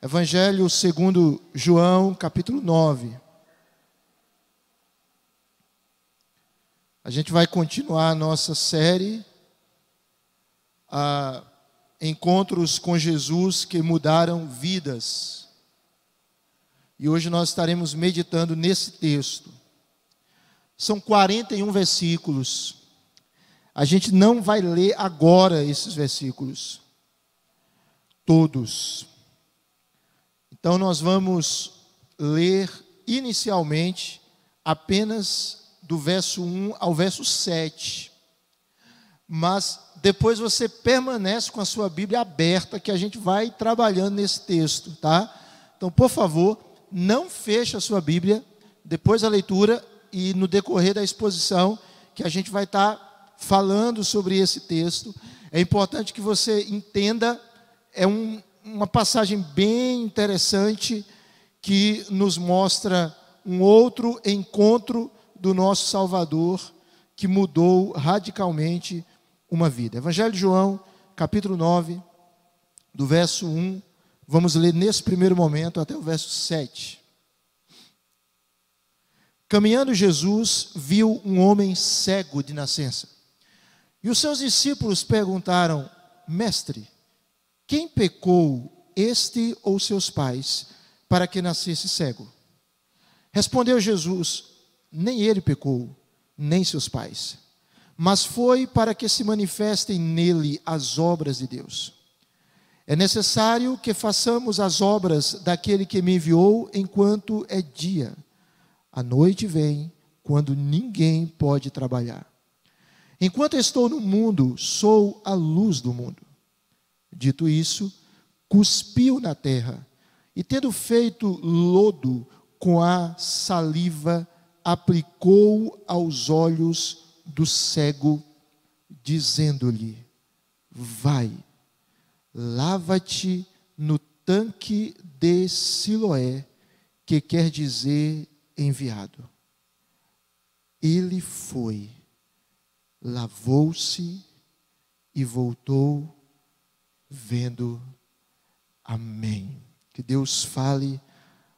Evangelho segundo João, capítulo 9. A gente vai continuar a nossa série, Encontros com Jesus que mudaram vidas. E hoje nós estaremos meditando nesse texto. São 41 versículos. A gente não vai ler agora esses versículos todos. Então nós vamos ler inicialmente apenas do verso 1 ao verso 7. Mas depois você permanece com a sua Bíblia aberta, que a gente vai trabalhando nesse texto, tá? Então, por favor, não feche a sua Bíblia depois da leitura e no decorrer da exposição, que a gente vai estar falando sobre esse texto. É importante que você entenda, uma passagem bem interessante que nos mostra um outro encontro do nosso Salvador que mudou radicalmente uma vida. Evangelho de João, capítulo 9, do verso 1, vamos ler nesse primeiro momento até o verso 7. Caminhando Jesus, viu um homem cego de nascença. E os seus discípulos perguntaram: Mestre, quem pecou, este ou seus pais, para que nascesse cego? Respondeu Jesus: Nem ele pecou, nem seus pais, mas foi para que se manifestem nele as obras de Deus. É necessário que façamos as obras daquele que me enviou enquanto é dia. A noite vem, quando ninguém pode trabalhar. Enquanto estou no mundo, sou a luz do mundo. Dito isso, cuspiu na terra, e tendo feito lodo com a saliva, aplicou aos olhos do cego, dizendo-lhe: Vai, lava-te no tanque de Siloé, que quer dizer enviado. Ele foi, lavou-se e voltou vendo. Amém. Que Deus fale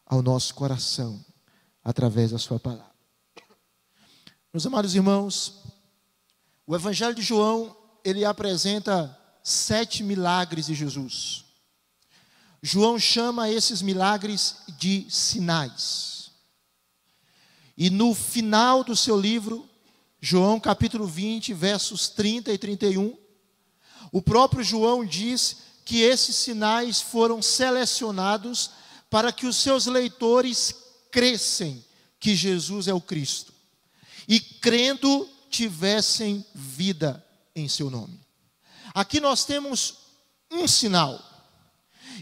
ao nosso coração através da sua palavra. Meus amados irmãos, o Evangelho de João, ele apresenta 7 milagres de Jesus. João chama esses milagres de sinais. E no final do seu livro, João capítulo 20, versos 30 e 31, o próprio João diz que esses sinais foram selecionados para que os seus leitores crescem que Jesus é o Cristo. E crendo, tivessem vida em seu nome. Aqui nós temos um sinal.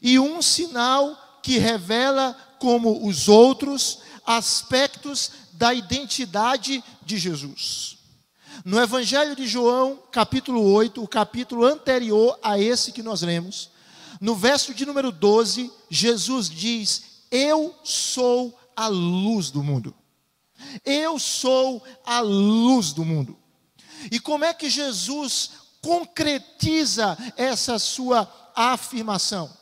E um sinal que revela, como os outros, aspectos da identidade de Jesus. No Evangelho de João, capítulo 8, o capítulo anterior a esse que nós lemos, no verso de número 12, Jesus diz: Eu sou a luz do mundo. Eu sou a luz do mundo. E como é que Jesus concretiza essa sua afirmação?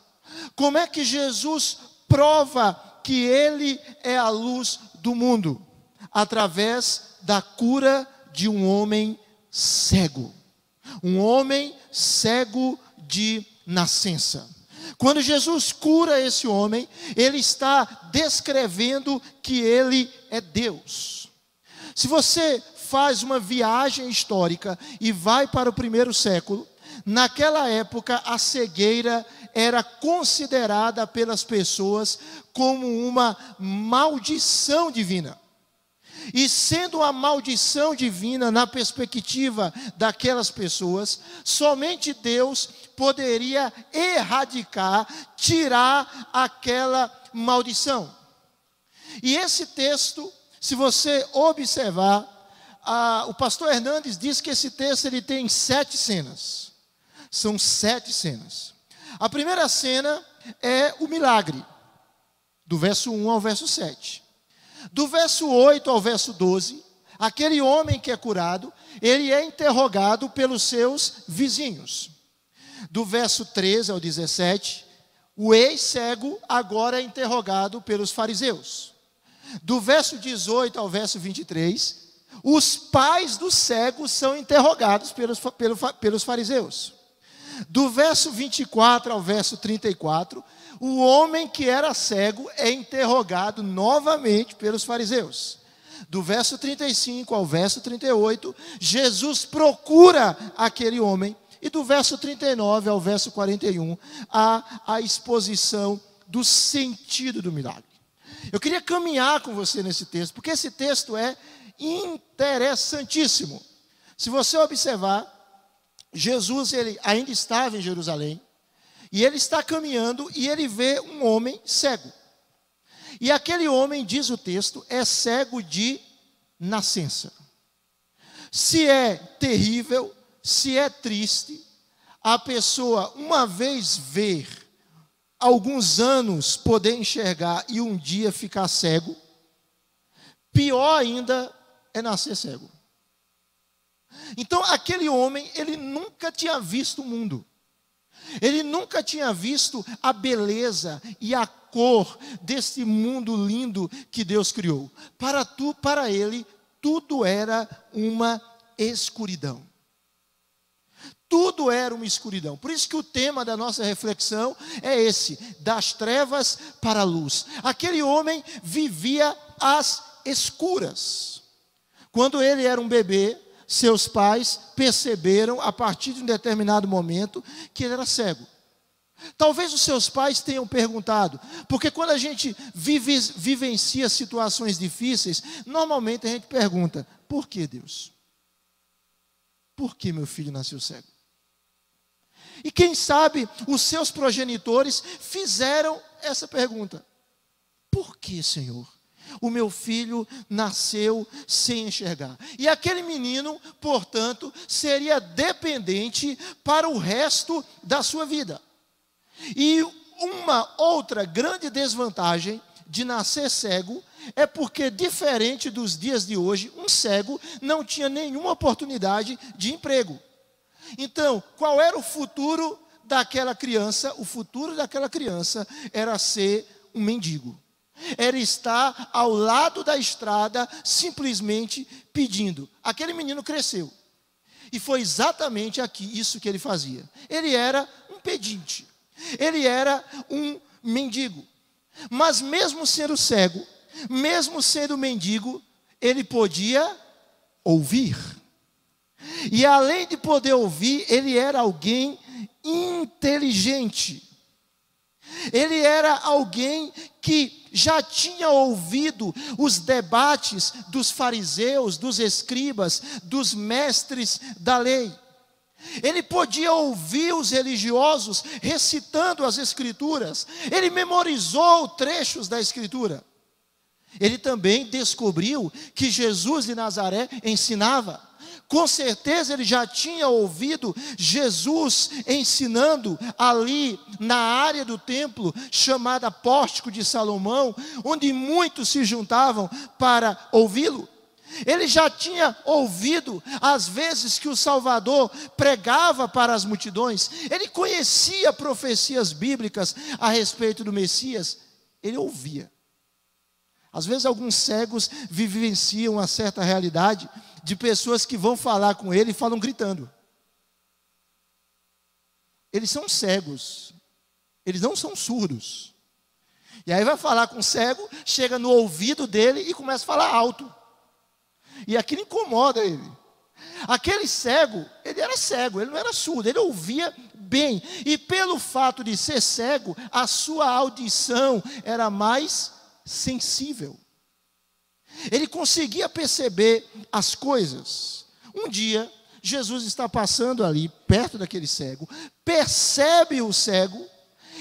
Como é que Jesus prova que Ele é a luz do mundo? Através da cura de um homem cego. Um homem cego de nascença. Quando Jesus cura esse homem, Ele está descrevendo que Ele é Deus. Se você faz uma viagem histórica e vai para o primeiro século, naquela época a cegueira era considerada pelas pessoas como uma maldição divina. E sendo uma maldição divina na perspectiva daquelas pessoas, somente Deus poderia erradicar, tirar aquela maldição. E esse texto, se você observar, o pastor Hernandes diz que esse texto ele tem 7 cenas. São 7 cenas. A primeira cena é o milagre, do verso 1 ao verso 7. Do verso 8 ao verso 12, aquele homem que é curado, ele é interrogado pelos seus vizinhos. Do verso 13 ao 17, O ex-cego agora é interrogado pelos fariseus. Do verso 18 ao verso 23, os pais do cego são interrogados pelos fariseus. Do verso 24 ao verso 34, o homem que era cego é interrogado novamente pelos fariseus. Do verso 35 ao verso 38, Jesus procura aquele homem. E do verso 39 ao verso 41, há a exposição do sentido do milagre. Eu queria caminhar com você nesse texto, porque esse texto é interessantíssimo. Se você observar, Jesus ele ainda estava em Jerusalém, e ele está caminhando e ele vê um homem cego. E aquele homem, diz o texto, é cego de nascença. Se é terrível, se é triste, a pessoa uma vez ver, alguns anos poder enxergar e um dia ficar cego, pior ainda é nascer cego. Então aquele homem, ele nunca tinha visto o mundo. Ele nunca tinha visto a beleza e a cor desse mundo lindo que Deus criou. Para ele, tudo era uma escuridão. Tudo era uma escuridão. Por isso que o tema da nossa reflexão é esse: das trevas para a luz. Aquele homem vivia às escuras. Quando ele era um bebê, seus pais perceberam, a partir de um determinado momento, que ele era cego. Talvez os seus pais tenham perguntado, porque quando a gente vivencia situações difíceis, normalmente a gente pergunta: por que, Deus? Por que meu filho nasceu cego? E quem sabe os seus progenitores fizeram essa pergunta: por que, Senhor, o meu filho nasceu sem enxergar? E aquele menino, portanto, seria dependente para o resto da sua vida. E uma outra grande desvantagem de nascer cego é porque, diferente dos dias de hoje, um cego não tinha nenhuma oportunidade de emprego. Então, qual era o futuro daquela criança? O futuro daquela criança era ser um mendigo. Era estar ao lado da estrada, simplesmente pedindo. Aquele menino cresceu. E foi exatamente isso que ele fazia. Ele era um pedinte. Ele era um mendigo. Mas mesmo sendo cego, mesmo sendo mendigo, ele podia ouvir. E além de poder ouvir, ele era alguém inteligente. Ele era alguém que já tinha ouvido os debates dos fariseus, dos escribas, dos mestres da lei. Ele podia ouvir os religiosos recitando as escrituras. Ele memorizou trechos da escritura. Ele também descobriu que Jesus de Nazaré ensinava. Com certeza ele já tinha ouvido Jesus ensinando ali na área do templo, chamada Pórtico de Salomão, onde muitos se juntavam para ouvi-lo. Ele já tinha ouvido as vezes que o Salvador pregava para as multidões. Ele conhecia profecias bíblicas a respeito do Messias. Ele ouvia. Às vezes alguns cegos vivenciam uma certa realidade de pessoas que vão falar com ele e falam gritando. Eles são cegos. Eles não são surdos. E aí vai falar com o cego, chega no ouvido dele e começa a falar alto. E aquilo incomoda ele. Aquele cego, ele era cego, ele não era surdo, ele ouvia bem. E pelo fato de ser cego, a sua audição era mais sensível. Ele conseguia perceber as coisas. Um dia, Jesus está passando ali, perto daquele cego, percebe o cego,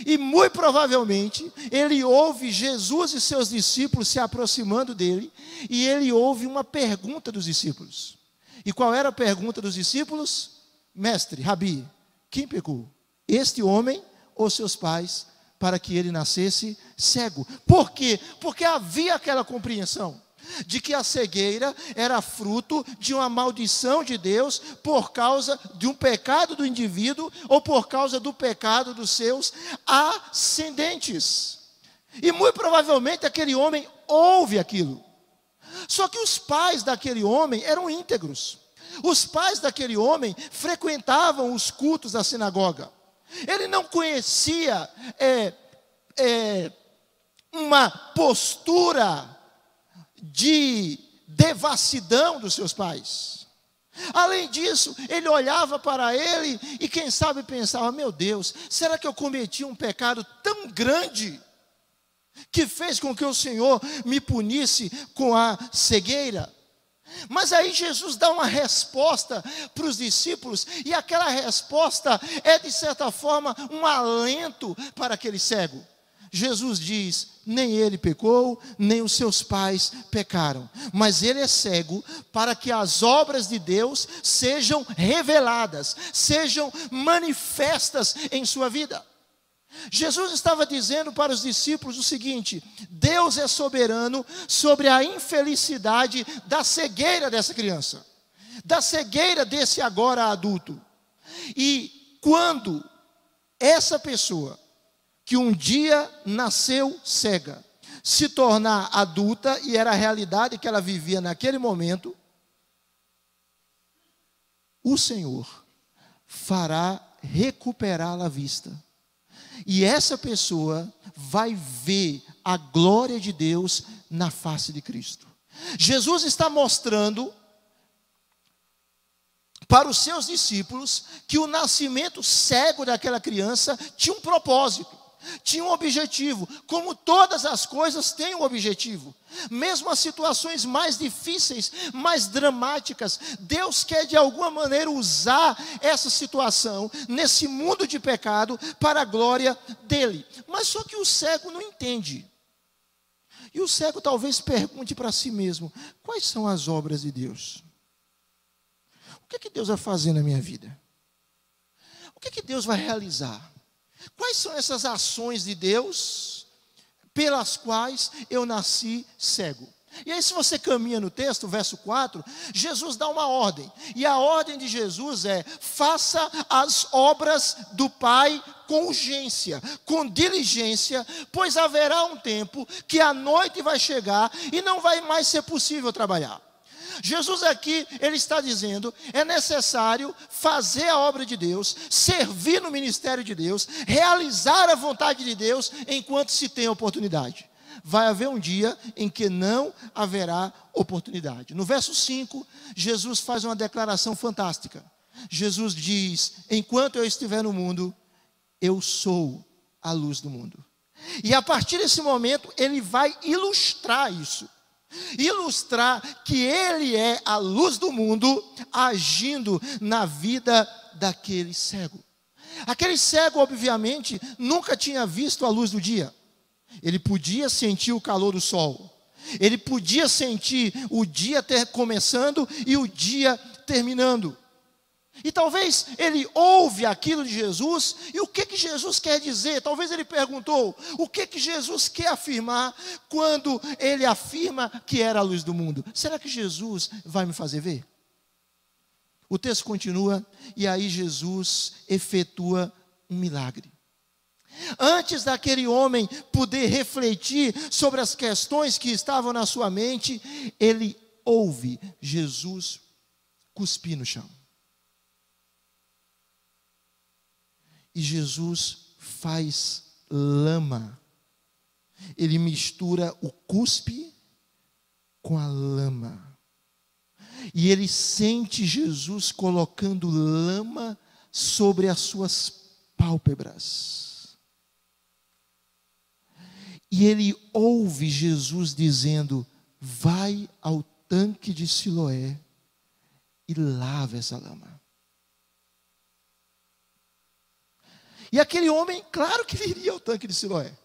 e muito provavelmente, ele ouve Jesus e seus discípulos se aproximando dele, e ele ouve uma pergunta dos discípulos. E qual era a pergunta dos discípulos? Mestre, Rabi, quem pecou? Este homem ou seus pais, para que ele nascesse cego? Por quê? Porque havia aquela compreensão. de que a cegueira era fruto de uma maldição de Deus por causa de um pecado do indivíduo ou por causa do pecado dos seus ascendentes. E muito provavelmente aquele homem ouve aquilo. Só que os pais daquele homem eram íntegros. Os pais daquele homem frequentavam os cultos da sinagoga. Ele não conhecia uma postura de devassidão dos seus pais. Além disso, ele olhava para ele e quem sabe pensava: meu Deus, será que eu cometi um pecado tão grande que fez com que o Senhor me punisse com a cegueira? Mas aí Jesus dá uma resposta para os discípulos, e aquela resposta é de certa forma um alento para aquele cego. Jesus diz: nem ele pecou, nem os seus pais pecaram, mas ele é cego para que as obras de Deus sejam reveladas, sejam manifestas em sua vida. Jesus estava dizendo para os discípulos o seguinte: Deus é soberano sobre a infelicidade da cegueira dessa criança, da cegueira desse agora adulto. E quando essa pessoa que um dia nasceu cega se tornar adulta, e era a realidade que ela vivia naquele momento, o Senhor fará recuperá-la a vista. E essa pessoa vai ver a glória de Deus na face de Cristo. Jesus está mostrando para os seus discípulos que o nascimento cego daquela criança tinha um propósito, tinha um objetivo. Como todas as coisas têm um objetivo. Mesmo as situações mais difíceis, mais dramáticas, Deus quer de alguma maneira usar essa situação, nesse mundo de pecado, para a glória dele. Mas só que o cego não entende. E o cego talvez pergunte para si mesmo: quais são as obras de Deus? O que é que Deus vai fazer na minha vida? O que é que Deus vai realizar? Quais são essas ações de Deus pelas quais eu nasci cego? E aí, se você caminha no texto, verso 4, Jesus dá uma ordem. E a ordem de Jesus é: faça as obras do Pai com urgência, com diligência, pois haverá um tempo que a noite vai chegar e não vai mais ser possível trabalhar. Jesus aqui, ele está dizendo: é necessário fazer a obra de Deus, servir no ministério de Deus, realizar a vontade de Deus enquanto se tem oportunidade. Vai haver um dia em que não haverá oportunidade. No verso 5, Jesus faz uma declaração fantástica. Jesus diz: enquanto eu estiver no mundo, eu sou a luz do mundo. E a partir desse momento, ele vai ilustrar isso. Ilustrar que ele é a luz do mundo agindo na vida daquele cego. Aquele cego, obviamente, nunca tinha visto a luz do dia. Ele podia sentir o calor do sol. Ele podia sentir o dia começando e o dia terminando. E talvez ele ouve aquilo de Jesus, e o que Jesus quer dizer? Talvez ele perguntou: o que Jesus quer afirmar quando ele afirma que era a luz do mundo? Será que Jesus vai me fazer ver? O texto continua, e aí Jesus efetua um milagre. Antes daquele homem poder refletir sobre as questões que estavam na sua mente, ele ouve Jesus cuspir no chão. E Jesus faz lama. Ele mistura o cuspe com a lama. E ele sente Jesus colocando lama sobre as suas pálpebras. E ele ouve Jesus dizendo: vai ao tanque de Siloé e lava essa lama. E aquele homem, claro que ele iria ao tanque de Siloé.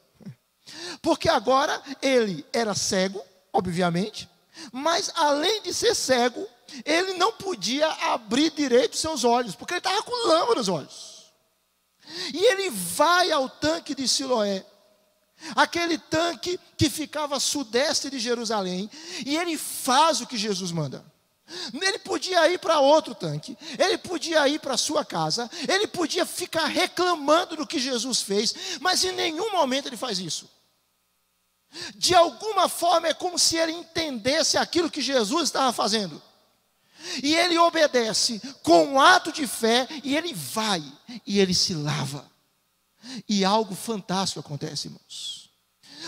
Porque agora ele era cego, obviamente, mas além de ser cego, ele não podia abrir direito seus olhos, porque ele estava com lama nos olhos. E ele vai ao tanque de Siloé. aquele tanque que ficava a sudeste de Jerusalém, e ele faz o que Jesus manda. Ele podia ir para outro tanque, ele podia ir para a sua casa, ele podia ficar reclamando do que Jesus fez, mas em nenhum momento ele faz isso. De alguma forma é como se ele entendesse aquilo que Jesus estava fazendo. E ele obedece com um ato de fé, e ele vai, e ele se lava. E algo fantástico acontece, irmãos.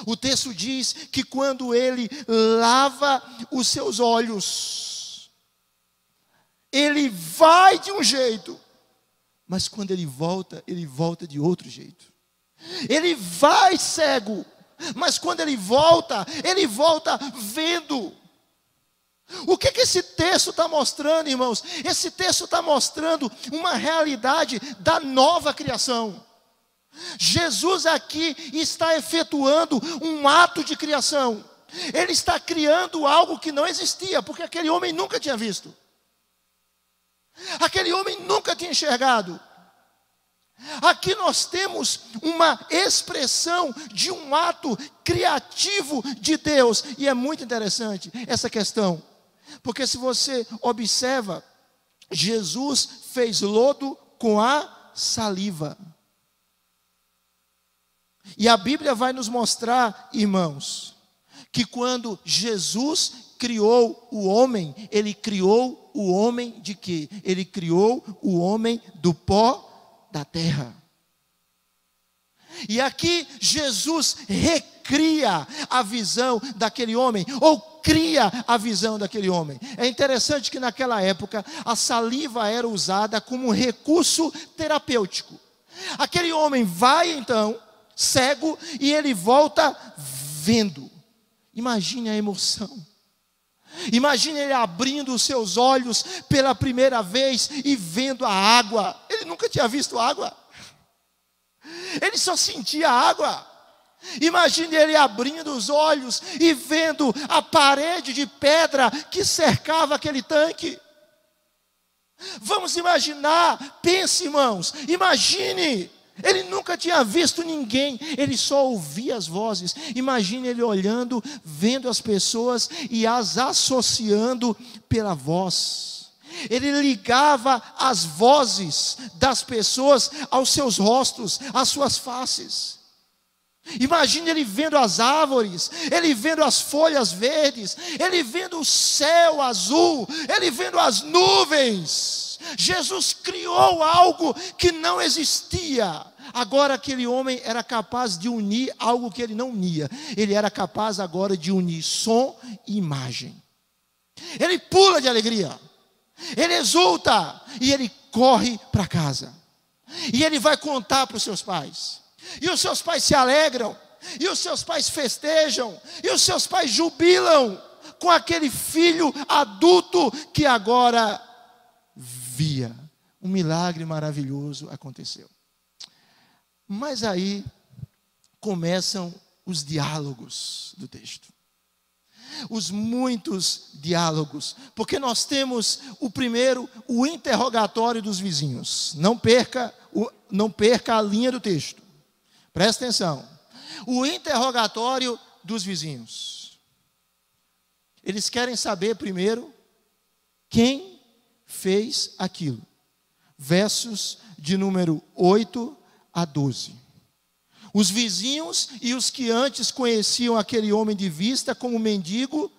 O texto diz que quando ele lava os seus olhos, ele vai de um jeito, mas quando ele volta de outro jeito. Ele vai cego, mas quando ele volta vendo. O que esse texto está mostrando, irmãos? Esse texto está mostrando uma realidade da nova criação. Jesus aqui está efetuando um ato de criação. Ele está criando algo que não existia, porque aquele homem nunca tinha visto. Aquele homem nunca tinha enxergado. Aqui nós temos uma expressão de um ato criativo de Deus. E é muito interessante essa questão, porque se você observa, Jesus fez lodo com a saliva. E a Bíblia vai nos mostrar, irmãos, que quando Jesus criou o homem, ele criou o homem de quê? Ele criou o homem do pó da terra. E aqui Jesus recria a visão daquele homem, ou cria a visão daquele homem. É interessante que naquela época a saliva era usada como um recurso terapêutico. Aquele homem vai então cego e ele volta vendo. Imagine a emoção. Imagine ele abrindo os seus olhos pela primeira vez e vendo a água. Ele nunca tinha visto água. Ele só sentia água. Imagine ele abrindo os olhos e vendo a parede de pedra que cercava aquele tanque. Vamos imaginar, pense, irmãos, imagine. Ele nunca tinha visto ninguém, ele só ouvia as vozes. Imagine ele olhando, vendo as pessoas e as associando pela voz. Ele ligava as vozes das pessoas aos seus rostos, às suas faces. Imagine ele vendo as árvores, ele vendo as folhas verdes, ele vendo o céu azul, ele vendo as nuvens. Jesus criou algo que não existia. Agora aquele homem era capaz de unir algo que ele não unia. Ele era capaz agora de unir som e imagem. Ele pula de alegria, ele exulta e ele corre para casa. E ele vai contar para os seus pais. E os seus pais se alegram, e os seus pais festejam, e os seus pais jubilam com aquele filho adulto que agora via. Um milagre maravilhoso aconteceu. Mas aí começam os diálogos do texto. Os muitos diálogos. Porque nós temos o primeiro, o interrogatório dos vizinhos. Não perca a linha do texto. Presta atenção. O interrogatório dos vizinhos. Eles querem saber primeiro quem fez aquilo. Versos de número 8 a 12. Os vizinhos e os que antes conheciam aquele homem de vista como mendigo,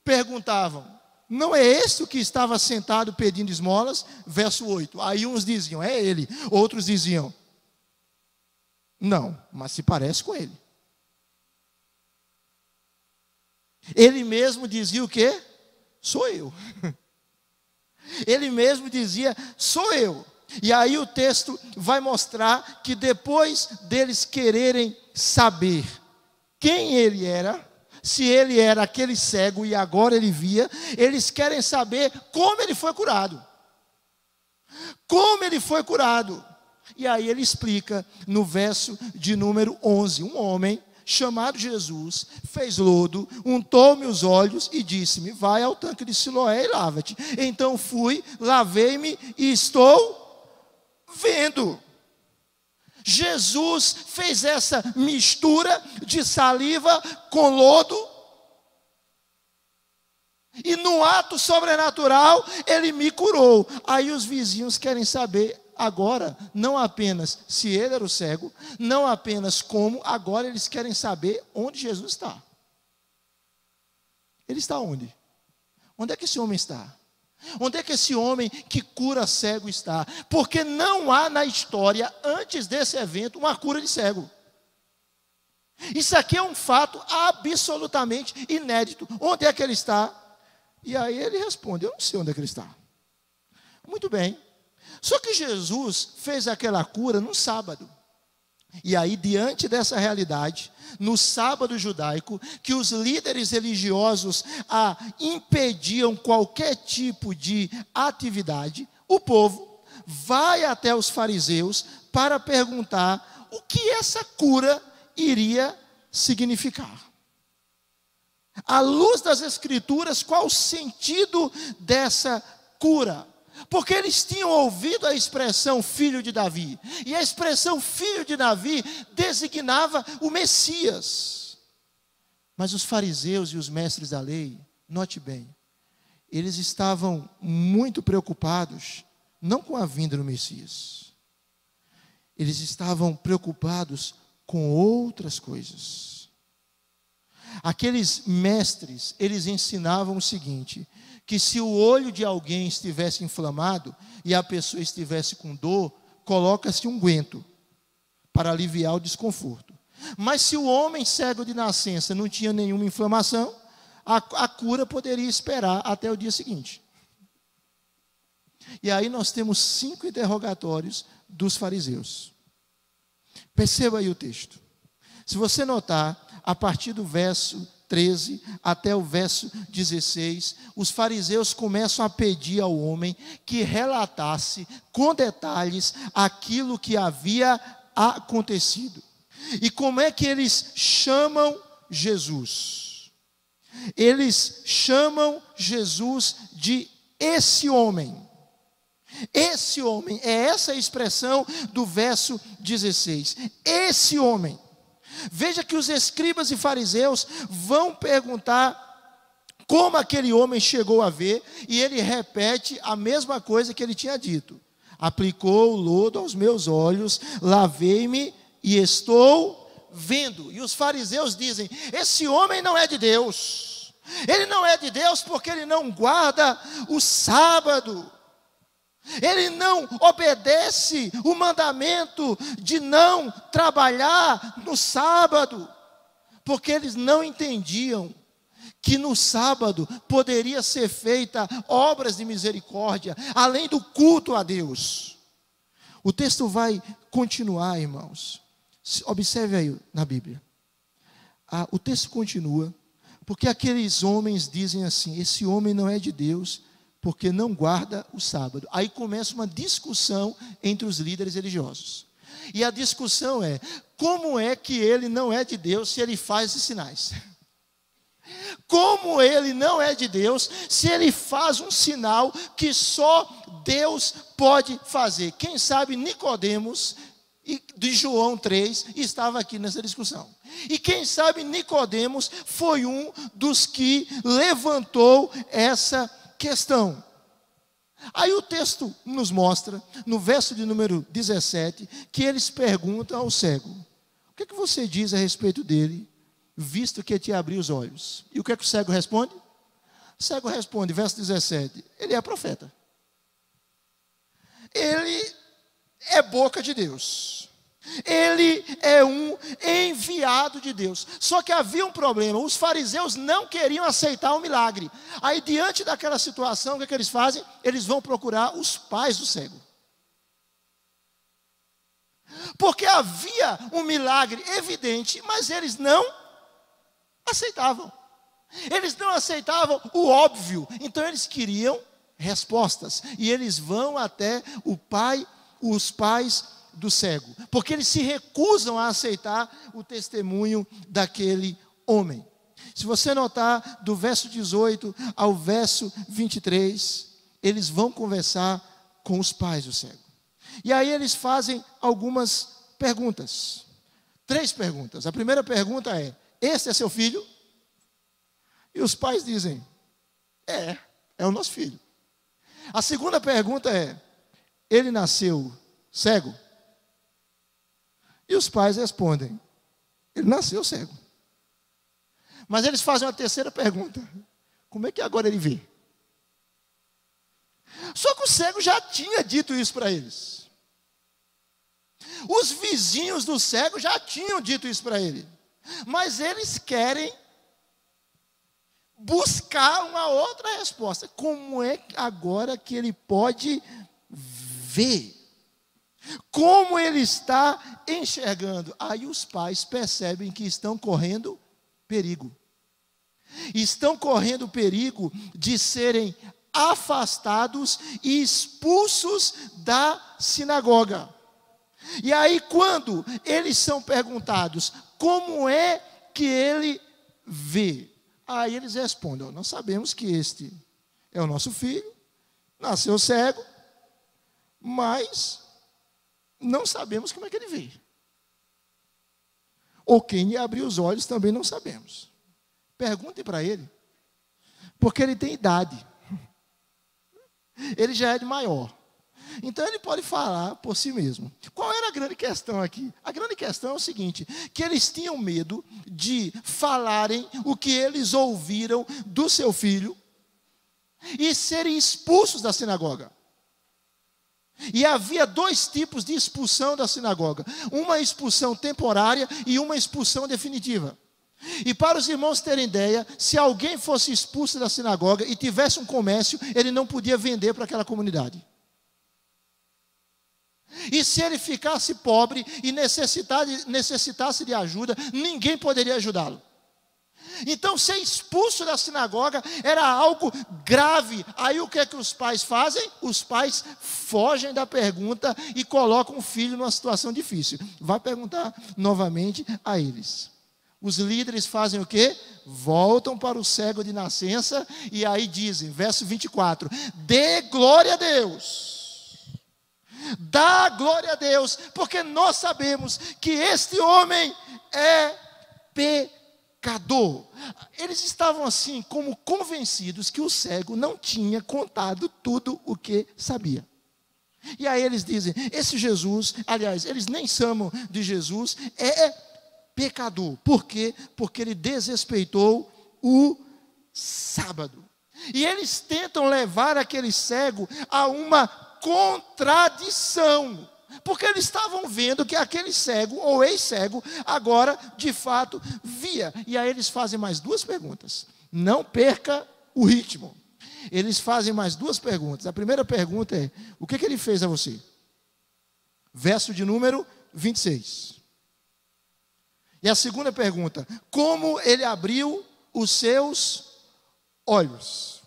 perguntavam: não é este o que estava sentado pedindo esmolas? Verso 8. Aí uns diziam: é ele. Outros diziam: não, mas se parece com ele. Ele mesmo dizia o quê? Sou eu. Ele mesmo dizia: sou eu. E aí o texto vai mostrar que depois deles quererem saber quem ele era, se ele era aquele cego e agora ele via, eles querem saber como ele foi curado. Como ele foi curado. E aí ele explica no verso de número 11, um homem chamado Jesus fez lodo, untou-me os olhos e disse-me: vai ao tanque de Siloé e lava-te. Então fui, lavei-me e estou vendo. Jesus fez essa mistura de saliva com lodo, e no ato sobrenatural ele me curou. Aí os vizinhos querem saber agora, não apenas se ele era o cego, não apenas como, agora eles querem saber onde Jesus está. Ele está onde? Onde é que esse homem está? Onde é que esse homem que cura cego está? Porque não há na história, antes desse evento, uma cura de cego. Isso aqui é um fato absolutamente inédito. Onde é que ele está? E aí ele responde: eu não sei onde é que ele está. Muito bem. Só que Jesus fez aquela cura no sábado. E aí, diante dessa realidade, no sábado judaico, que os líderes religiosos impediam qualquer tipo de atividade, o povo vai até os fariseus para perguntar o que essa cura iria significar. À luz das Escrituras, qual o sentido dessa cura? Porque eles tinham ouvido a expressão filho de Davi, e a expressão filho de Davi designava o Messias. Mas os fariseus e os mestres da lei, note bem, eles estavam muito preocupados, não com a vinda do Messias, eles estavam preocupados com outras coisas. Aqueles mestres, eles ensinavam o seguinte: que se o olho de alguém estivesse inflamado e a pessoa estivesse com dor, coloca-se unguento para aliviar o desconforto. Mas se o homem cego de nascença não tinha nenhuma inflamação, a cura poderia esperar até o dia seguinte. E aí nós temos 5 interrogatórios dos fariseus. Perceba aí o texto. Se você notar, a partir do verso 13 até o verso 16, os fariseus começam a pedir ao homem que relatasse com detalhes aquilo que havia acontecido. E como é que eles chamam Jesus? Eles chamam Jesus de esse homem. Esse homem, é essa a expressão do verso 16. Esse homem. Veja que os escribas e fariseus vão perguntar como aquele homem chegou a ver, e ele repete a mesma coisa que ele tinha dito: aplicou o lodo aos meus olhos, lavei-me e estou vendo. E os fariseus dizem: esse homem não é de Deus. Ele não é de Deus porque ele não guarda o sábado. Ele não obedece o mandamento de não trabalhar no sábado, porque eles não entendiam que no sábado poderia ser feita obras de misericórdia, além do culto a Deus. O texto vai continuar, irmãos. Observe aí na Bíblia. O texto continua, porque aqueles homens dizem assim: esse homem não é de Deus, porque não guarda o sábado. Aí começa uma discussão entre os líderes religiosos. E a discussão é: como é que ele não é de Deus se ele faz esses sinais? Como ele não é de Deus se ele faz um sinal que só Deus pode fazer? Quem sabe Nicodemos, de João 3, estava aqui nessa discussão. E quem sabe Nicodemos foi um dos que levantou essa questão. Aí o texto nos mostra, no verso de número 17, que eles perguntam ao cego: o que é que você diz a respeito dele, visto que te abriu os olhos? E o que é que o cego responde? O cego responde, verso 17, ele é profeta. Ele é boca de Deus. Ele é um enviado de Deus. Só que havia um problema: os fariseus não queriam aceitar o milagre. Aí, diante daquela situação, o que é que eles fazem? Eles vão procurar os pais do cego. Porque havia um milagre evidente, mas eles não aceitavam. Eles não aceitavam o óbvio. Então eles queriam respostas. E eles vão até os pais do cego, porque eles se recusam a aceitar o testemunho daquele homem. Se você notar, do verso 18 ao verso 23, eles vão conversar com os pais do cego. E aí eles fazem algumas perguntas. 3 perguntas. A primeira pergunta é: esse é seu filho? E os pais dizem: é o nosso filho. A segunda pergunta é: ele nasceu cego? E os pais respondem: ele nasceu cego. Mas eles fazem uma terceira pergunta: como é que agora ele vê? Só que o cego já tinha dito isso para eles. Os vizinhos do cego já tinham dito isso para ele. Mas eles querem buscar uma outra resposta. Como é agora que ele pode ver? Como ele está enxergando? Aí os pais percebem que estão correndo perigo. Estão correndo perigo de serem afastados e expulsos da sinagoga. E aí, quando eles são perguntados como é que ele vê, aí eles respondem: nós sabemos que este é o nosso filho, nasceu cego, mas não sabemos como é que ele vê. Ou quem lhe abriu os olhos também não sabemos. Perguntem para ele, porque ele tem idade. Ele já é de maior. Então ele pode falar por si mesmo. Qual era a grande questão aqui? A grande questão é o seguinte: que eles tinham medo de falarem o que eles ouviram do seu filho e serem expulsos da sinagoga. E havia 2 tipos de expulsão da sinagoga: uma expulsão temporária e uma expulsão definitiva. E para os irmãos terem ideia, se alguém fosse expulso da sinagoga e tivesse um comércio, ele não podia vender para aquela comunidade. E se ele ficasse pobre e necessitasse de ajuda, ninguém poderia ajudá-lo. Então, ser expulso da sinagoga era algo grave. Aí o que é que os pais fazem? Os pais fogem da pergunta e colocam o filho numa situação difícil. Vai perguntar novamente a eles. Os líderes fazem o quê? Voltam para o cego de nascença e aí dizem, verso 24: dê glória a Deus. Dá glória a Deus, porque nós sabemos que este homem é pecador. Eles estavam assim, como convencidos que o cego não tinha contado tudo o que sabia. E aí eles dizem: esse Jesus, aliás, eles nem chamam de Jesus, é pecador. Por quê? Porque ele desrespeitou o sábado. E eles tentam levar aquele cego a uma contradição, porque eles estavam vendo que aquele cego, ou ex-cego, agora de fato via. E aí eles fazem mais 2 perguntas. Não perca o ritmo. Eles fazem mais 2 perguntas. A primeira pergunta é: o que ele fez a você? Verso de número 26. E a segunda pergunta: como ele abriu os seus olhos?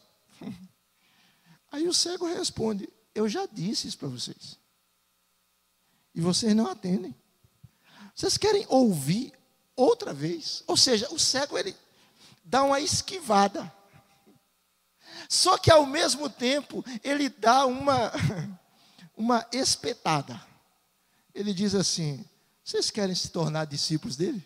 Aí o cego responde: eu já disse isso para vocês. E vocês não atendem. Vocês querem ouvir outra vez? Ou seja, o cego, ele dá uma esquivada. Só que ao mesmo tempo, ele dá uma espetada. Ele diz assim: vocês querem se tornar discípulos dele?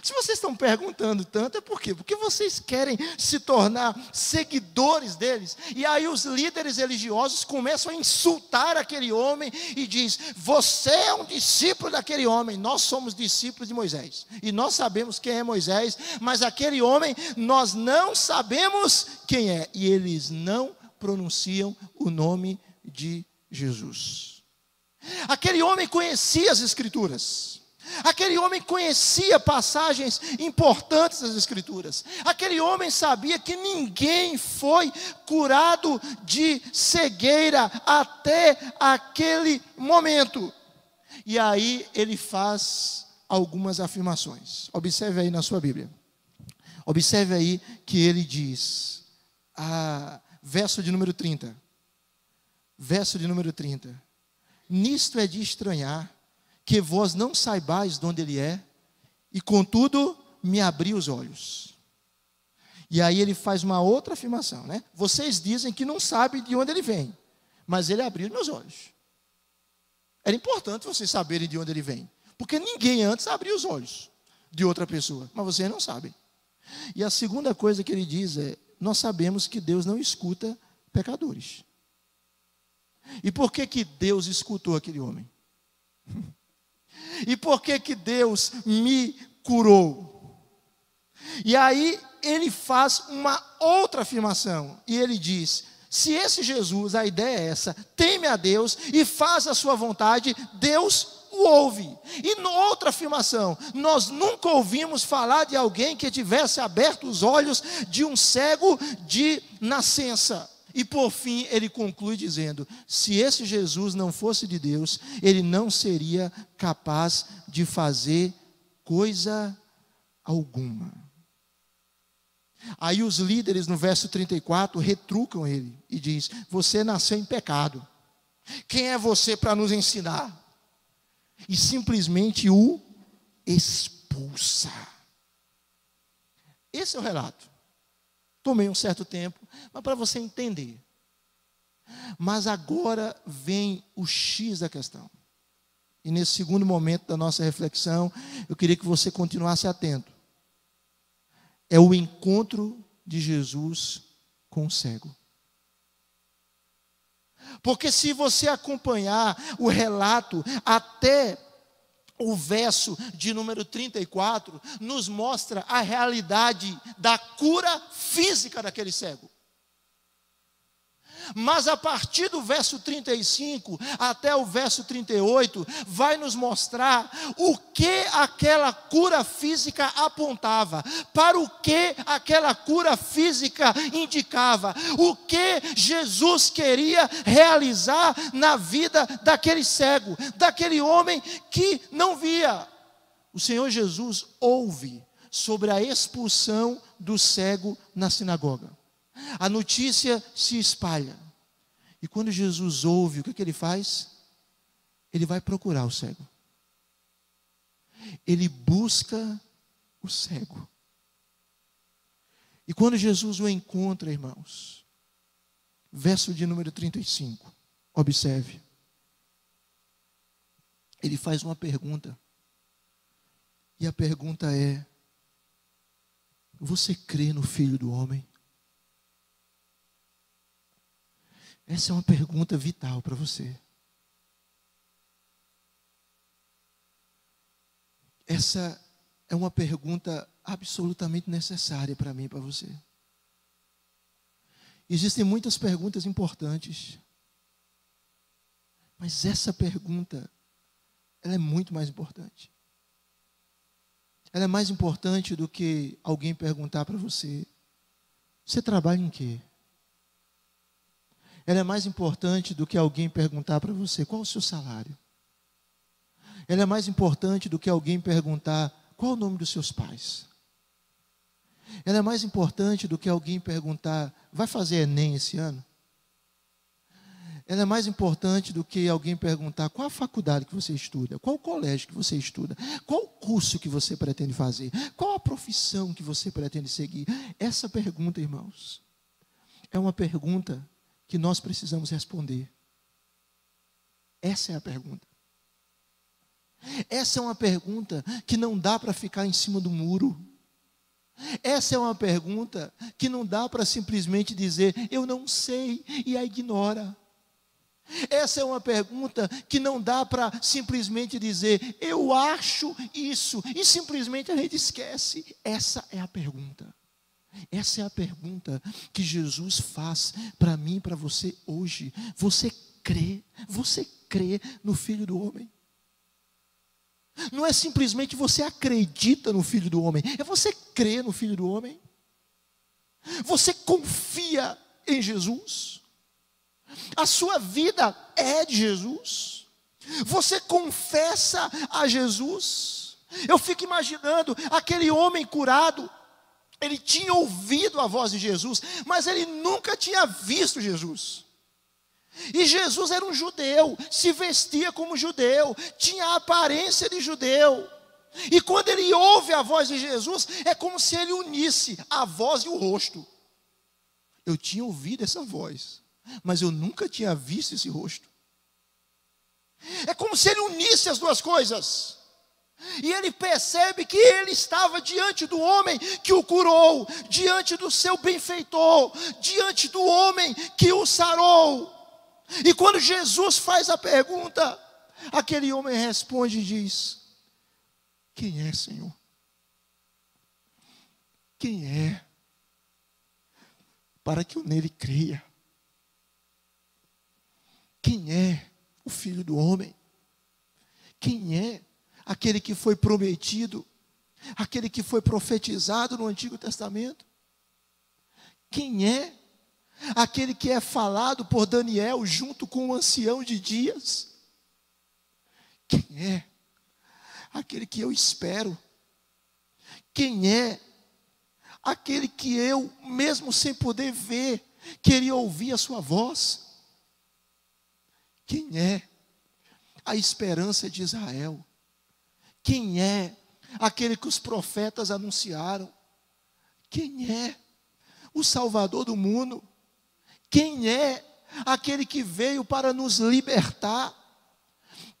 Se vocês estão perguntando tanto, é por quê? Porque vocês querem se tornar seguidores deles. E aí os líderes religiosos começam a insultar aquele homem e diz: você é um discípulo daquele homem. Nós somos discípulos de Moisés. E nós sabemos quem é Moisés, mas aquele homem nós não sabemos quem é. E eles não pronunciam o nome de Jesus. Aquele homem conhecia as Escrituras. Aquele homem conhecia passagens importantes das Escrituras. Aquele homem sabia que ninguém foi curado de cegueira até aquele momento. E aí ele faz algumas afirmações. Observe aí na sua Bíblia. Observe aí que ele diz, verso de número 30. Verso de número 30. Nisto é de estranhar que vós não saibais de onde ele é, e contudo me abriu os olhos. E aí ele faz uma outra afirmação, né? Vocês dizem que não sabem de onde ele vem, mas ele abriu meus olhos. Era importante vocês saberem de onde ele vem. Porque ninguém antes abria os olhos de outra pessoa. Mas vocês não sabem. E a segunda coisa que ele diz é: nós sabemos que Deus não escuta pecadores. E por que que Deus escutou aquele homem? E por que que Deus me curou? E aí ele faz uma outra afirmação. E ele diz: se esse Jesus, a ideia é essa, teme a Deus e faz a sua vontade, Deus o ouve. E outra afirmação: nós nunca ouvimos falar de alguém que tivesse aberto os olhos de um cego de nascença. E por fim ele conclui dizendo: se esse Jesus não fosse de Deus, ele não seria capaz de fazer coisa alguma. Aí os líderes no verso 34 retrucam ele e diz: você nasceu em pecado, quem é você para nos ensinar? E simplesmente o expulsa. Esse é o relato. Tomei um certo tempo, mas para você entender. Mas agora vem o X da questão. E nesse segundo momento da nossa reflexão, eu queria que você continuasse atento. É o encontro de Jesus com o cego. Porque se você acompanhar o relato até o verso de número 34, nos mostra a realidade da cura física daquele cego. Mas a partir do verso 35 até o verso 38, vai nos mostrar o que aquela cura física apontava, para o que aquela cura física indicava, o que Jesus queria realizar na vida daquele cego, daquele homem que não via. O Senhor Jesus ouve sobre a expulsão do cego na sinagoga. A notícia se espalha. E quando Jesus ouve, o que ele faz? Ele vai procurar o cego. Ele busca o cego. E quando Jesus o encontra, irmãos, verso de número 35, observe. Ele faz uma pergunta. E a pergunta é: você crê no Filho do Homem? Essa é uma pergunta vital para você. Essa é uma pergunta absolutamente necessária para mim e para você. Existem muitas perguntas importantes, mas essa pergunta, ela é muito mais importante. Ela é mais importante do que alguém perguntar para você: você trabalha em quê? Ela é mais importante do que alguém perguntar para você: qual o seu salário? Ela é mais importante do que alguém perguntar: qual o nome dos seus pais? Ela é mais importante do que alguém perguntar: vai fazer Enem esse ano? Ela é mais importante do que alguém perguntar: qual a faculdade que você estuda? Qual o colégio que você estuda? Qual o curso que você pretende fazer? Qual a profissão que você pretende seguir? Essa pergunta, irmãos, é uma pergunta que nós precisamos responder. Essa é a pergunta. Essa é uma pergunta que não dá para ficar em cima do muro. Essa é uma pergunta que não dá para simplesmente dizer: eu não sei, e a ignora. Essa é uma pergunta que não dá para simplesmente dizer: eu acho isso, e simplesmente a gente esquece. Essa é a pergunta. Essa é a pergunta que Jesus faz para mim e para você hoje. Você crê no Filho do Homem? Não é simplesmente você acredita no Filho do Homem, é você crê no Filho do Homem. Você confia em Jesus. A sua vida é de Jesus. Você confessa a Jesus. Eu fico imaginando aquele homem curado. Ele tinha ouvido a voz de Jesus, mas ele nunca tinha visto Jesus. E Jesus era um judeu, se vestia como judeu, tinha a aparência de judeu. E quando ele ouve a voz de Jesus, é como se ele unisse a voz e o rosto. Eu tinha ouvido essa voz, mas eu nunca tinha visto esse rosto. É como se ele unisse as duas coisas. E ele percebe que ele estava diante do homem que o curou, diante do seu benfeitor, diante do homem que o sarou. E quando Jesus faz a pergunta, aquele homem responde e diz: quem é, Senhor? Quem é? Para que eu nele creia. Quem é o Filho do Homem? Quem é aquele que foi prometido, aquele que foi profetizado no Antigo Testamento? Quem é aquele que é falado por Daniel junto com o ancião de dias? Quem é aquele que eu espero? Quem é aquele que eu, mesmo sem poder ver, queria ouvir a sua voz? Quem é a esperança de Israel? Quem é aquele que os profetas anunciaram? Quem é o Salvador do mundo? Quem é aquele que veio para nos libertar?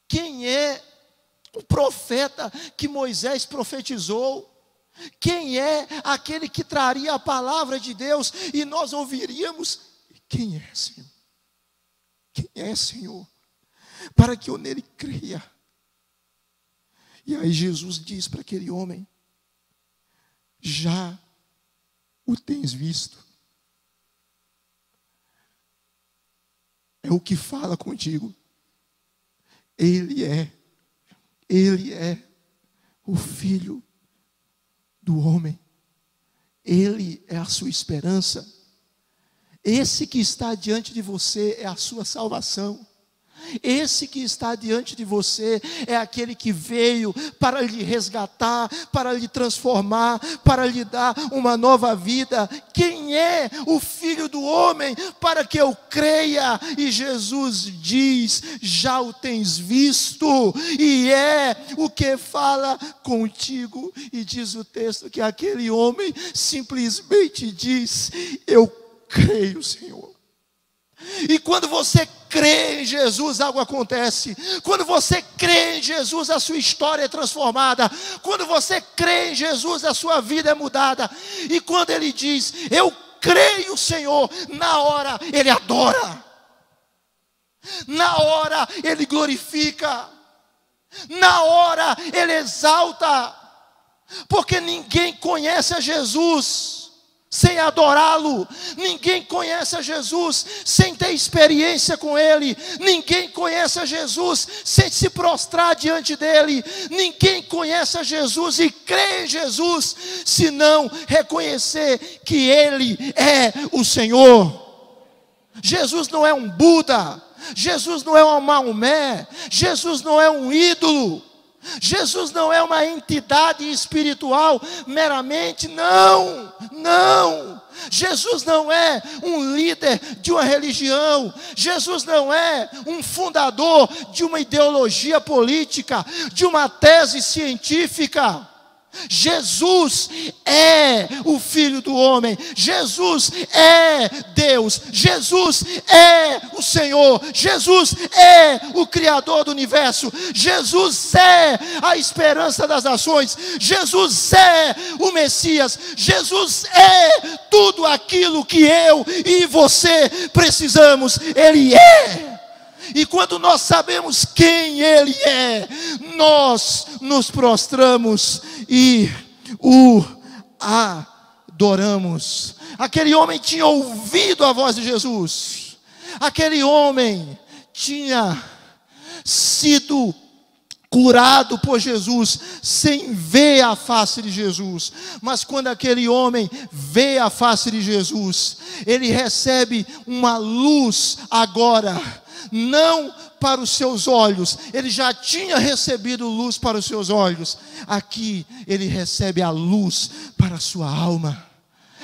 Quem é o profeta que Moisés profetizou? Quem é aquele que traria a palavra de Deus e nós ouviríamos? Quem é, Senhor? Quem é, Senhor? Para que eu nele creia. E aí Jesus diz para aquele homem: já o tens visto. É o que fala contigo. Ele é o Filho do Homem. Ele é a sua esperança. Esse que está diante de você é a sua salvação. Esse que está diante de você é aquele que veio para lhe resgatar, para lhe transformar, para lhe dar uma nova vida. Quem é o Filho do Homem para que eu creia? E Jesus diz: já o tens visto, e é o que fala contigo. E diz o texto que aquele homem simplesmente diz: eu creio, Senhor. E quando você crê em Jesus, algo acontece. Quando você crê em Jesus, a sua história é transformada. Quando você crê em Jesus, a sua vida é mudada. E quando ele diz: eu creio, Senhor, na hora ele adora, na hora ele glorifica, na hora ele exalta. Porque ninguém conhece a Jesus sem adorá-lo. Ninguém conhece a Jesus sem ter experiência com Ele. Ninguém conhece a Jesus sem se prostrar diante dEle. Ninguém conhece a Jesus e crê em Jesus se não reconhecer que Ele é o Senhor. Jesus não é um Buda. Jesus não é um Maomé. Jesus não é um ídolo. Jesus não é uma entidade espiritual meramente, não. Jesus não é um líder de uma religião. Jesus não é um fundador de uma ideologia política, de uma tese científica. Jesus é o Filho do Homem. Jesus é Deus. Jesus é o Senhor. Jesus é o Criador do universo. Jesus é a esperança das nações. Jesus é o Messias. Jesus é tudo aquilo que eu e você precisamos. Ele é. E quando nós sabemos quem Ele é, nós nos prostramos e o adoramos. Aquele homem tinha ouvido a voz de Jesus. Aquele homem tinha sido curado por Jesus, sem ver a face de Jesus. Mas quando aquele homem vê a face de Jesus, ele recebe uma luz agora, não para os seus olhos. Ele já tinha recebido luz para os seus olhos. Aqui ele recebe a luz para a sua alma.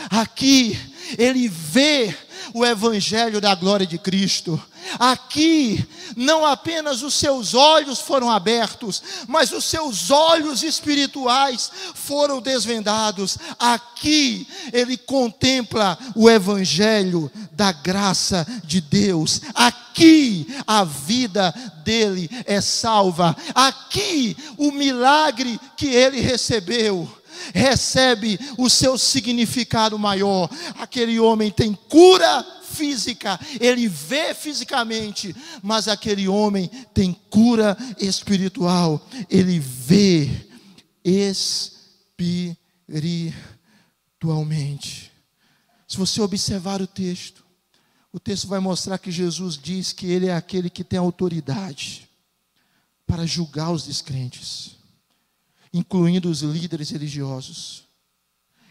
Aqui ele vê o evangelho da glória de Cristo. Aqui não apenas os seus olhos foram abertos, mas os seus olhos espirituais foram desvendados. Aqui ele contempla o evangelho da graça de Deus. Aqui aqui a vida dele é salva. Aqui o milagre que ele recebeu recebe o seu significado maior. Aquele homem tem cura física, ele vê fisicamente, mas aquele homem tem cura espiritual, ele vê espiritualmente. Se você observar o texto vai mostrar que Jesus diz que ele é aquele que tem autoridade para julgar os descrentes, incluindo os líderes religiosos.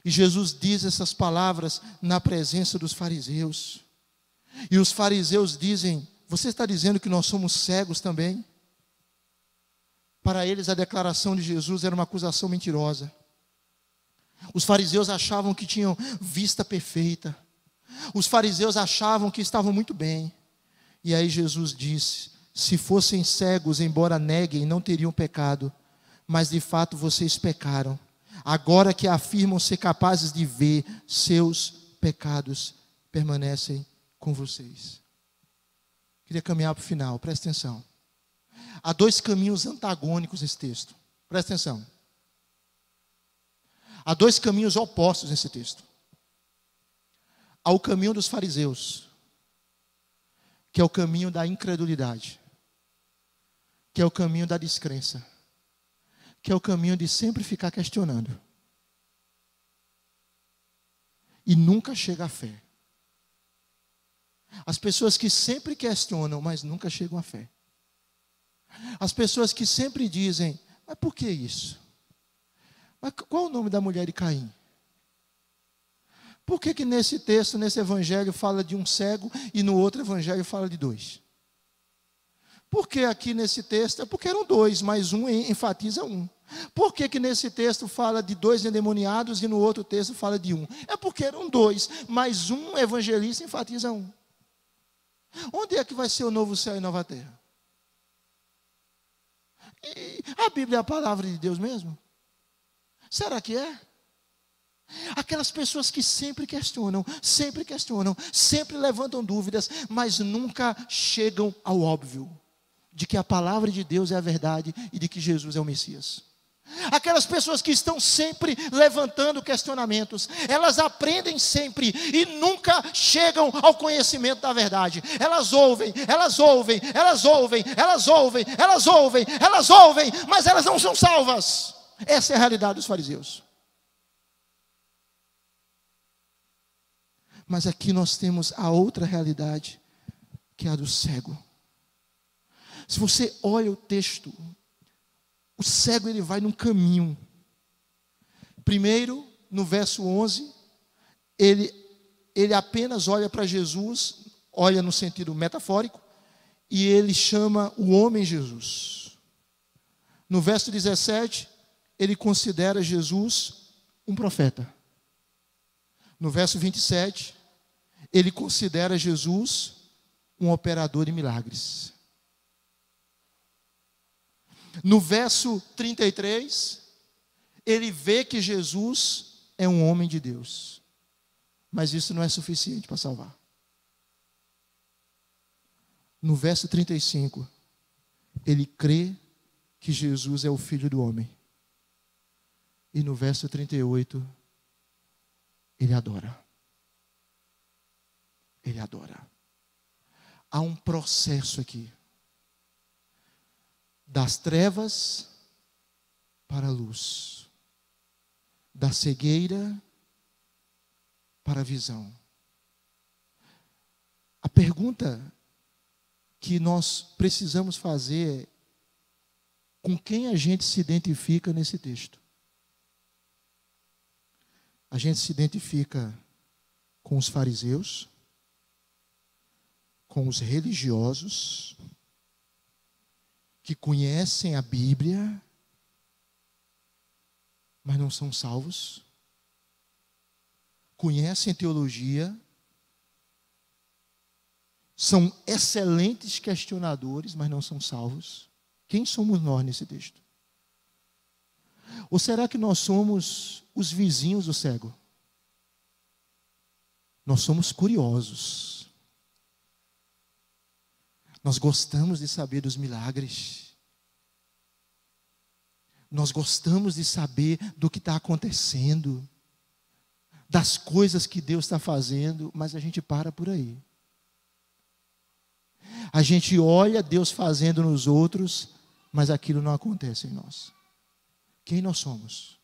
E Jesus diz essas palavras na presença dos fariseus. E os fariseus dizem: você está dizendo que nós somos cegos também? Para eles a declaração de Jesus era uma acusação mentirosa. Os fariseus achavam que tinham vista perfeita. Os fariseus achavam que estavam muito bem. E aí Jesus disse: se fossem cegos, embora neguem, não teriam pecado. Mas de fato vocês pecaram. Agora que afirmam ser capazes de ver, seus pecados permanecem com vocês. Queria caminhar para o final, presta atenção. Há dois caminhos antagônicos nesse texto. Presta atenção. Há dois caminhos opostos nesse texto. Há o caminho dos fariseus, que é o caminho da incredulidade, que é o caminho da descrença, que é o caminho de sempre ficar questionando. E nunca chega à fé. As pessoas que sempre questionam, mas nunca chegam à fé. As pessoas que sempre dizem: mas por que isso? Mas qual o nome da mulher de Caim? Por que nesse texto, nesse evangelho, fala de um cego e no outro evangelho fala de dois? Por que aqui nesse texto? É porque eram dois, mas um enfatiza um. Por que nesse texto fala de dois endemoniados e no outro texto fala de um? É porque eram dois, mas um evangelista enfatiza um. Onde é que vai ser o novo céu e nova terra? E a Bíblia é a palavra de Deus mesmo? Será que é? Aquelas pessoas que sempre questionam, sempre levantam dúvidas, mas nunca chegam ao óbvio, de que a palavra de Deus é a verdade e de que Jesus é o Messias. Aquelas pessoas que estão sempre levantando questionamentos, elas aprendem sempre e nunca chegam ao conhecimento da verdade. Elas ouvem, mas elas não são salvas. Essa é a realidade dos fariseus. Mas aqui nós temos a outra realidade, que é a do cego. Se você olha o texto, o cego ele vai num caminho. Primeiro, no verso 11, ele apenas olha para Jesus, olha no sentido metafórico, e ele chama o homem Jesus. No verso 17, ele considera Jesus um profeta. No verso 27, ele considera Jesus um operador de milagres. No verso 33, ele vê que Jesus é um homem de Deus. Mas isso não é suficiente para salvar. No verso 35, ele crê que Jesus é o Filho do homem. E no verso 38, ele adora. Ele adora. Há um processo aqui. Das trevas para a luz. Da cegueira para a visão. A pergunta que nós precisamos fazer é: com quem a gente se identifica nesse texto? A gente se identifica com os fariseus, com os religiosos, que conhecem a Bíblia, mas não são salvos, conhecem teologia, são excelentes questionadores, mas não são salvos. Quem somos nós nesse texto? Ou será que nós somos os vizinhos do cego? Nós somos curiosos. Nós gostamos de saber dos milagres. Nós gostamos de saber do que está acontecendo, das coisas que Deus está fazendo, mas a gente para por aí. A gente olha Deus fazendo nos outros, mas aquilo não acontece em nós. Quem nós somos?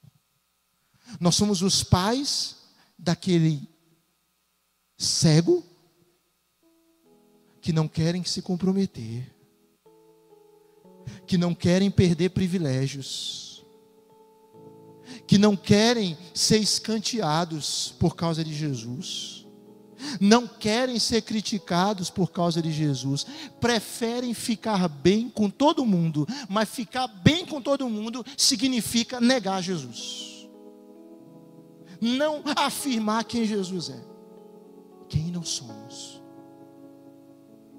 Nós somos os pais daquele cego que não querem se comprometer, que não querem perder privilégios, que não querem ser escanteados por causa de Jesus, não querem ser criticados por causa de Jesus, preferem ficar bem com todo mundo, mas ficar bem com todo mundo significa negar Jesus, não afirmar quem Jesus é. Quem nós somos?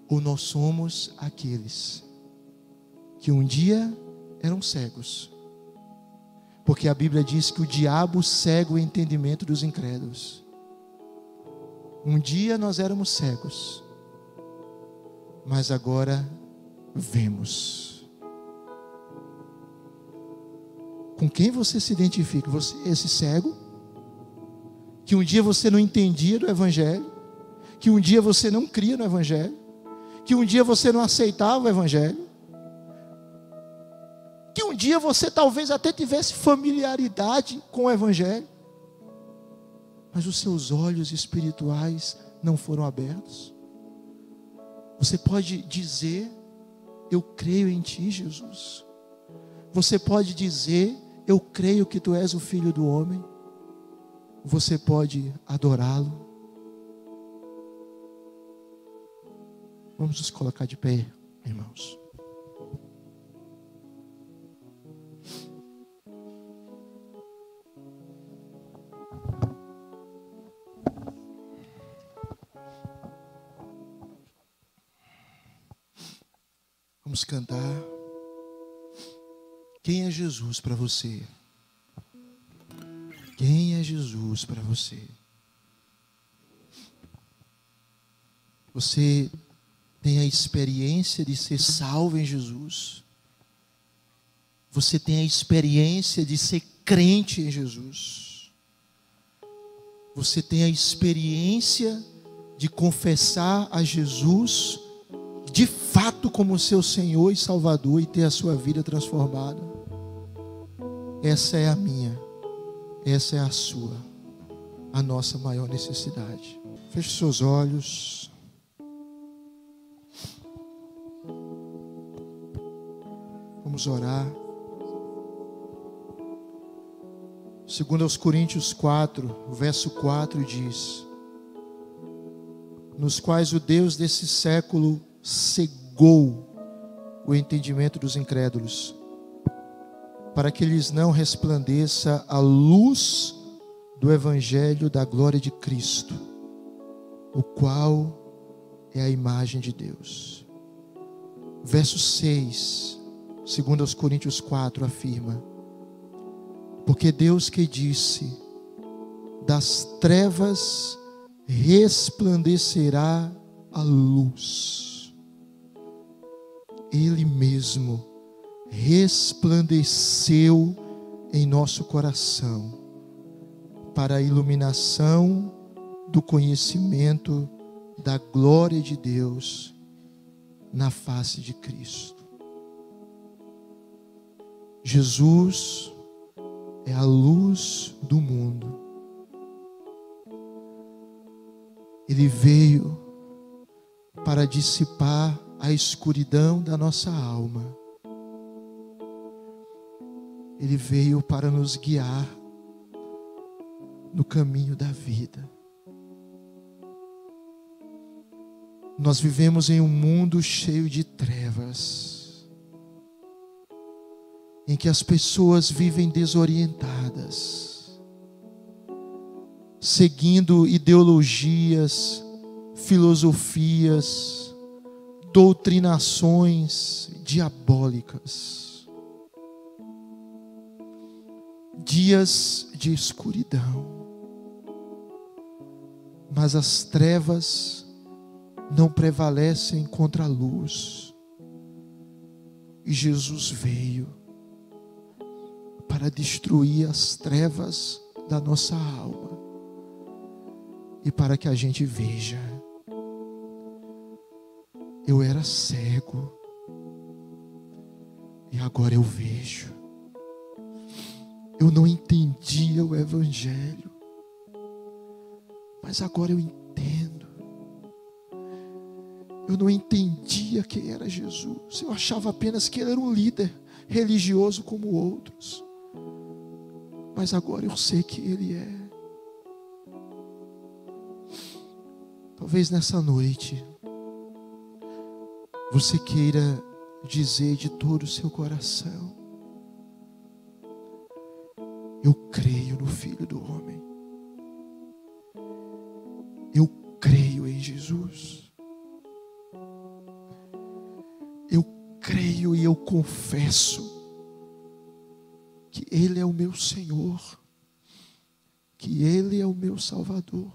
Ou nós somos aqueles que um dia eram cegos, porque a Bíblia diz que o diabo cega o entendimento dos incrédulos. Um dia nós éramos cegos, mas agora vemos. Com quem você se identifica? Você é esse cego que um dia você não entendia do Evangelho, que um dia você não cria no Evangelho, que um dia você não aceitava o Evangelho, que um dia você talvez até tivesse familiaridade com o Evangelho, mas os seus olhos espirituais não foram abertos. Você pode dizer: eu creio em Ti, Jesus. Você pode dizer: eu creio que Tu és o Filho do homem. Você pode adorá-lo. Vamos nos colocar de pé, irmãos. Vamos cantar. Quem é Jesus para você? Quem é Jesus para você? Você tem a experiência de ser salvo em Jesus? Você tem a experiência de ser crente em Jesus? Você tem a experiência de confessar a Jesus de fato como seu Senhor e Salvador e ter a sua vida transformada? Essa é a minha, essa é a sua, a nossa maior necessidade. Feche seus olhos. Vamos orar. 2 Coríntios 4, verso 4 diz: nos quais o Deus desse século cegou o entendimento dos incrédulos, para que lhes não resplandeça a luz do Evangelho da glória de Cristo, o qual é a imagem de Deus. Verso 6, 2 Coríntios 4 afirma: porque Deus que disse: das trevas resplandecerá a luz, Ele mesmo resplandeceu em nosso coração para a iluminação do conhecimento da glória de Deus na face de Cristo. Jesus é a luz do mundo. Ele veio para dissipar a escuridão da nossa alma. Ele veio para nos guiar no caminho da vida. Nós vivemos em um mundo cheio de trevas, em que as pessoas vivem desorientadas, seguindo ideologias, filosofias, doutrinações diabólicas. Dias de escuridão, mas as trevas não prevalecem contra a luz. E Jesus veio para destruir as trevas da nossa alma e para que a gente veja. Eu era cego e agora eu vejo. Eu não entendia o Evangelho, mas agora eu entendo. Eu não entendia quem era Jesus. Eu achava apenas que ele era um líder religioso como outros. Mas agora eu sei que ele é. Talvez nessa noite você queira dizer de todo o seu coração: eu creio no Filho do Homem. Eu creio em Jesus. Eu creio e eu confesso que Ele é o meu Senhor, que Ele é o meu Salvador,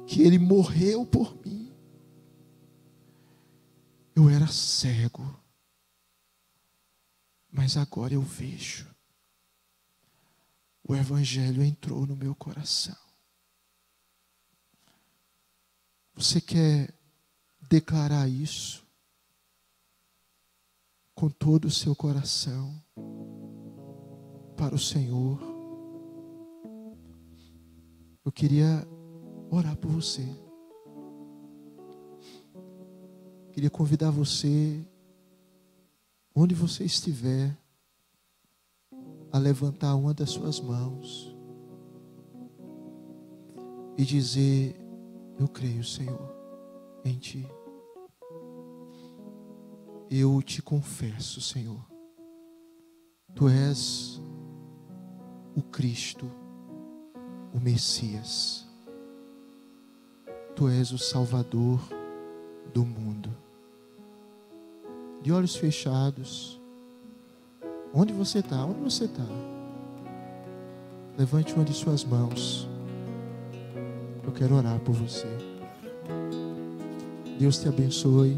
que Ele morreu por mim. Eu era cego, mas agora eu vejo. O Evangelho entrou no meu coração. Você quer declarar isso com todo o seu coração para o Senhor? Eu queria orar por você. Queria convidar você, onde você estiver, a levantar uma das suas mãos e dizer: eu creio, Senhor, em Ti. Eu te confesso, Senhor, Tu és o Cristo, o Messias. Tu és o Salvador do mundo. De olhos fechados, onde você está? Onde você está? Levante uma de suas mãos. Eu quero orar por você. Deus te abençoe.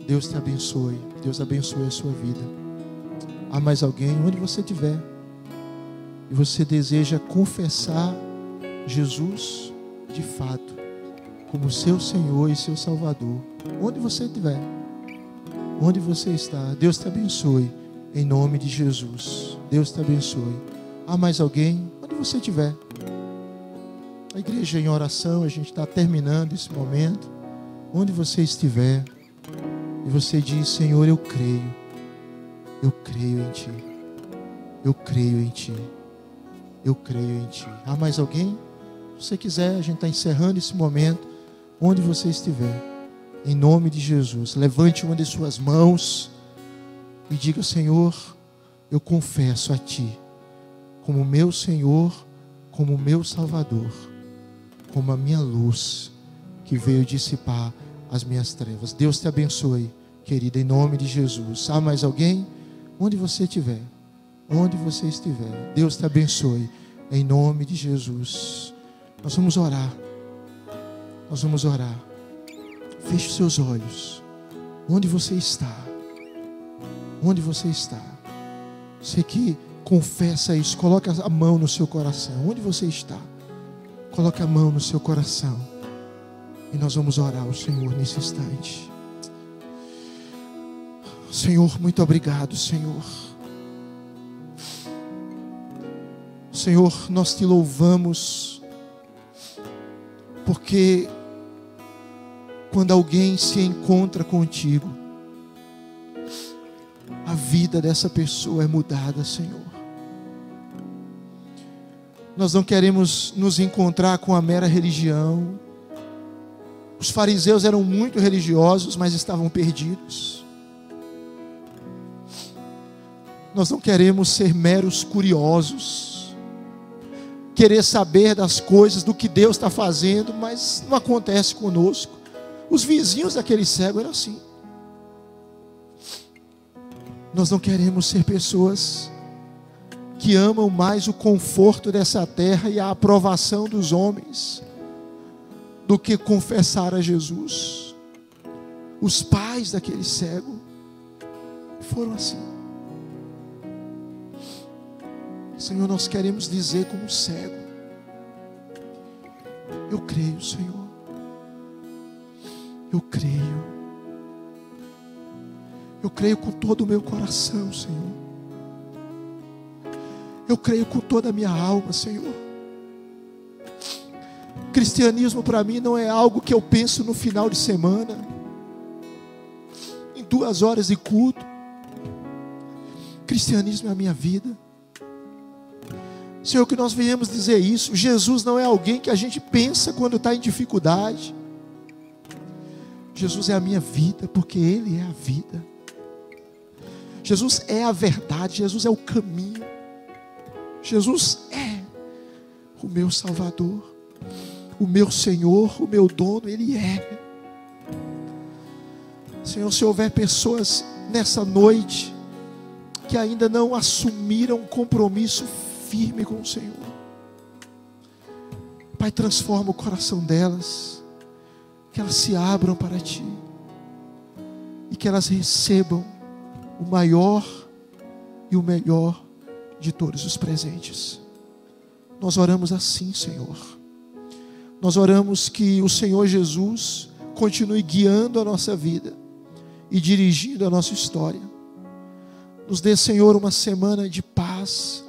Deus te abençoe. Deus abençoe a sua vida. Há mais alguém? Onde você estiver e você deseja confessar Jesus de fato como seu Senhor e seu Salvador, onde você estiver, onde você está, Deus te abençoe, em nome de Jesus. Deus te abençoe. Há mais alguém? Onde você estiver. A igreja em oração, a gente está terminando esse momento. Onde você estiver e você diz: Senhor, eu creio em Ti, eu creio em Ti, eu creio em Ti. Há mais alguém? Se você quiser, a gente está encerrando esse momento. Onde você estiver, em nome de Jesus, levante uma de suas mãos e diga: Senhor, eu confesso a Ti como meu Senhor, como meu Salvador, como a minha luz que veio dissipar as minhas trevas. Deus te abençoe, querida, em nome de Jesus. Há mais alguém? Onde você estiver, onde você estiver, Deus te abençoe, em nome de Jesus. Nós vamos orar. Nós vamos orar. Feche os seus olhos. Onde você está? Onde você está? Você que confessa isso, coloque a mão no seu coração. Onde você está? Coloque a mão no seu coração. E nós vamos orar ao Senhor nesse instante. Senhor, muito obrigado, Senhor. Senhor, nós te louvamos, porque quando alguém se encontra contigo, a vida dessa pessoa é mudada, Senhor. Nós não queremos nos encontrar com a mera religião. Os fariseus eram muito religiosos, mas estavam perdidos. Nós não queremos ser meros curiosos, querer saber das coisas, do que Deus está fazendo, mas não acontece conosco. Os vizinhos daquele cego eram assim. Nós não queremos ser pessoas que amam mais o conforto dessa terra e a aprovação dos homens do que confessar a Jesus. Os pais daquele cego foram assim. Senhor, nós queremos dizer como cego: eu creio, Senhor. Eu creio. Eu creio com todo o meu coração, Senhor. Eu creio com toda a minha alma, Senhor. Cristianismo para mim não é algo que eu penso no final de semana, em 2 horas de culto. Cristianismo é a minha vida. Senhor, que nós venhamos dizer isso. Jesus não é alguém que a gente pensa quando está em dificuldade. Jesus é a minha vida, porque Ele é a vida. Jesus é a verdade, Jesus é o caminho. Jesus é o meu Salvador, o meu Senhor, o meu dono, Ele é. Senhor, se houver pessoas nessa noite que ainda não assumiram um compromisso firme com o Senhor, Pai, transforma o coração delas, que elas se abram para Ti e que elas recebam o maior e o melhor de todos os presentes. Nós oramos assim, Senhor. Nós oramos que o Senhor Jesus continue guiando a nossa vida e dirigindo a nossa história. Nos dê, Senhor, uma semana de paz,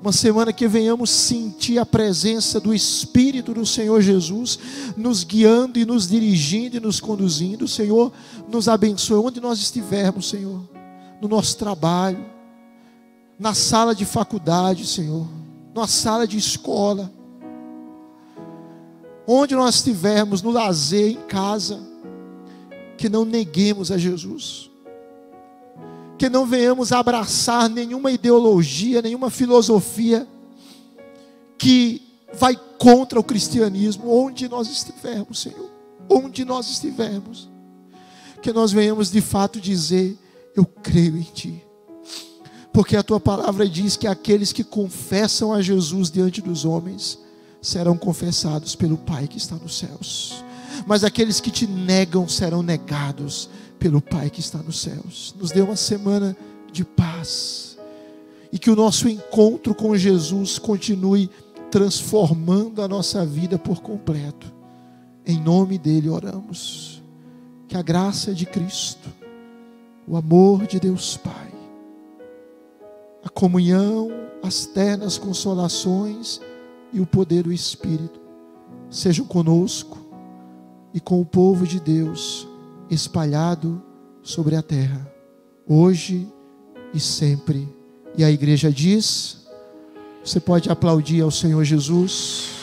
uma semana que venhamos sentir a presença do Espírito do Senhor Jesus, nos guiando e nos dirigindo e nos conduzindo. Senhor, nos abençoe onde nós estivermos, Senhor, no nosso trabalho, na sala de faculdade, Senhor, na sala de escola, onde nós estivermos, no lazer, em casa, que não neguemos a Jesus, que não venhamos abraçar nenhuma ideologia, nenhuma filosofia que vai contra o cristianismo, onde nós estivermos, Senhor, onde nós estivermos, que nós venhamos de fato dizer: eu creio em Ti, porque a Tua palavra diz que aqueles que confessam a Jesus diante dos homens serão confessados pelo Pai que está nos céus, mas aqueles que Te negam serão negados pelo Pai que está nos céus. Nos dê uma semana de paz, e que o nosso encontro com Jesus continue transformando a nossa vida por completo. Em nome dEle oramos. Que a graça de Cristo, o amor de Deus Pai, a comunhão, as ternas consolações e o poder do Espírito sejam conosco e com o povo de Deus espalhado sobre a terra, hoje e sempre. E a igreja diz: você pode aplaudir ao Senhor Jesus.